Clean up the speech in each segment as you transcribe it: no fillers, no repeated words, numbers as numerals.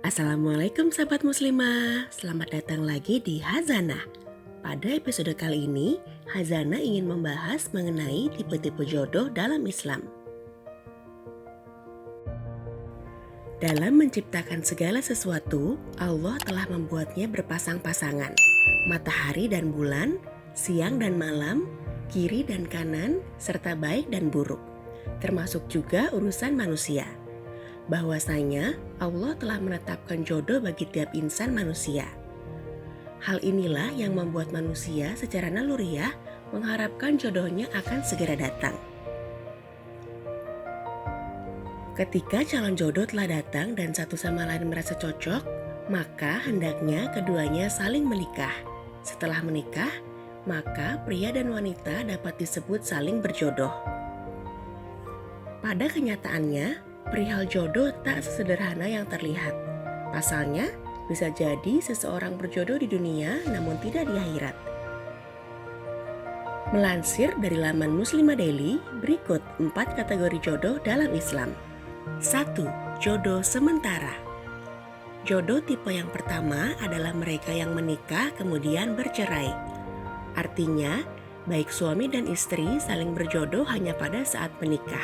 Assalamualaikum sahabat muslimah, selamat datang lagi di Hazanah. Pada episode kali ini, Hazanah ingin membahas mengenai tipe-tipe jodoh dalam Islam. Dalam menciptakan segala sesuatu, Allah telah membuatnya berpasang-pasangan, matahari dan bulan, siang dan malam, kiri dan kanan, serta baik dan buruk, termasuk juga urusan manusia. Bahwasanya Allah telah menetapkan jodoh bagi tiap insan manusia. Hal inilah yang membuat manusia secara naluriah mengharapkan jodohnya akan segera datang. Ketika calon jodoh telah datang dan satu sama lain merasa cocok, maka hendaknya keduanya saling menikah. Setelah menikah, maka pria dan wanita dapat disebut saling berjodoh. Pada kenyataannya, perihal jodoh tak sesederhana yang terlihat. Pasalnya, bisa jadi seseorang berjodoh di dunia namun tidak di akhirat. Melansir dari laman Muslimah Daily, berikut 4 kategori jodoh dalam Islam. 1. Jodoh sementara. Jodoh tipe yang pertama adalah mereka yang menikah kemudian bercerai. Artinya, baik suami dan istri saling berjodoh hanya pada saat menikah.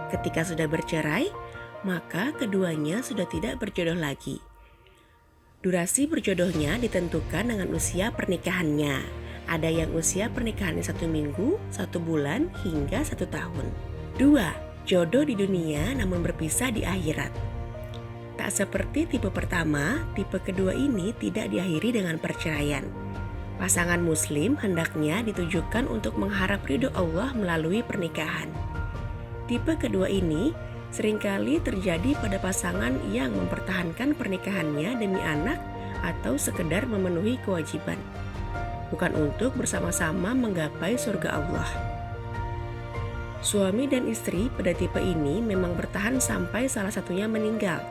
Ketika sudah bercerai, maka keduanya sudah tidak berjodoh lagi. Durasi berjodohnya ditentukan dengan usia pernikahannya. Ada yang usia pernikahannya 1 minggu, 1 bulan, hingga 1 tahun. 2. Jodoh di dunia namun berpisah di akhirat. Tak seperti tipe pertama, tipe kedua ini tidak diakhiri dengan perceraian. Pasangan muslim hendaknya ditujukan untuk mengharap ridho Allah melalui pernikahan. Tipe kedua ini seringkali terjadi pada pasangan yang mempertahankan pernikahannya demi anak atau sekedar memenuhi kewajiban, bukan untuk bersama-sama menggapai surga Allah. Suami dan istri pada tipe ini memang bertahan sampai salah satunya meninggal,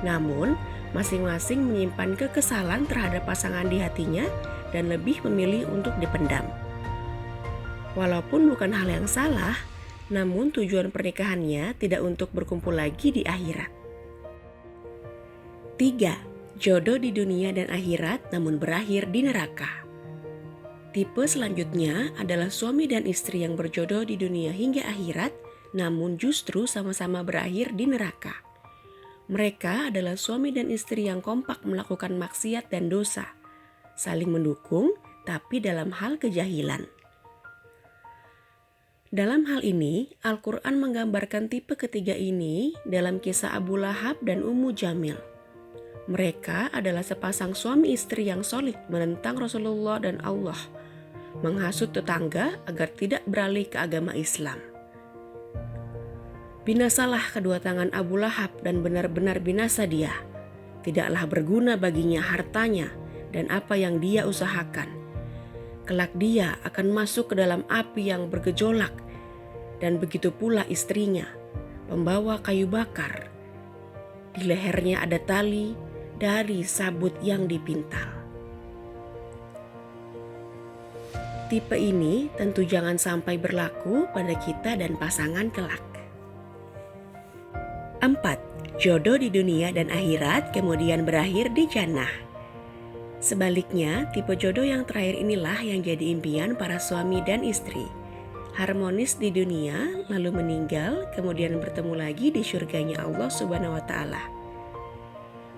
namun masing-masing menyimpan kekesalan terhadap pasangan di hatinya dan lebih memilih untuk dipendam. Walaupun bukan hal yang salah, namun tujuan pernikahannya tidak untuk berkumpul lagi di akhirat. 3. Jodoh di dunia dan akhirat namun berakhir di neraka. Tipe selanjutnya adalah suami dan istri yang berjodoh di dunia hingga akhirat namun justru sama-sama berakhir di neraka. Mereka adalah suami dan istri yang kompak melakukan maksiat dan dosa, saling mendukung tapi dalam hal kejahilan. Dalam hal ini, Al-Quran menggambarkan tipe ketiga ini dalam kisah Abu Lahab dan Ummu Jamil. Mereka adalah sepasang suami istri yang solid menentang Rasulullah dan Allah, menghasut tetangga agar tidak beralih ke agama Islam. Binasalah kedua tangan Abu Lahab dan benar-benar binasa dia. Tidaklah berguna baginya hartanya dan apa yang dia usahakan. Kelak dia akan masuk ke dalam api yang bergejolak, dan begitu pula istrinya, pembawa kayu bakar. Di lehernya ada tali dari sabut yang dipintal. Tipe ini tentu jangan sampai berlaku pada kita dan pasangan kelak. 4. Jodoh di dunia dan akhirat kemudian berakhir di jannah. Sebaliknya, tipe jodoh yang terakhir inilah yang jadi impian para suami dan istri. Harmonis di dunia, lalu meninggal, kemudian bertemu lagi di surganya Allah Subhanahu wa Ta'ala.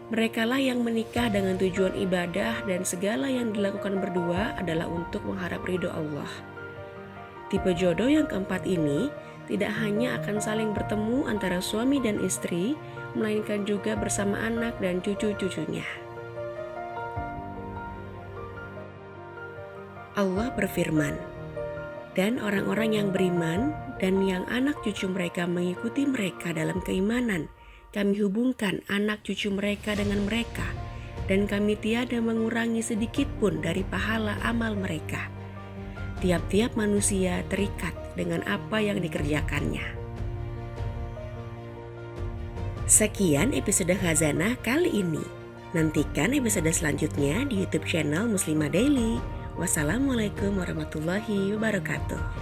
Merekalah yang menikah dengan tujuan ibadah dan segala yang dilakukan berdua adalah untuk mengharap ridho Allah. Tipe jodoh yang keempat ini tidak hanya akan saling bertemu antara suami dan istri, melainkan juga bersama anak dan cucu-cucunya. Allah berfirman, "Dan orang-orang yang beriman dan yang anak cucu mereka mengikuti mereka dalam keimanan, kami hubungkan anak cucu mereka dengan mereka, dan kami tiada mengurangi sedikit pun dari pahala amal mereka. Tiap-tiap manusia terikat dengan apa yang dikerjakannya." Sekian episode Khazanah kali ini. Nantikan episode selanjutnya di YouTube channel Muslimah Daily. Wassalamualaikum warahmatullahi wabarakatuh.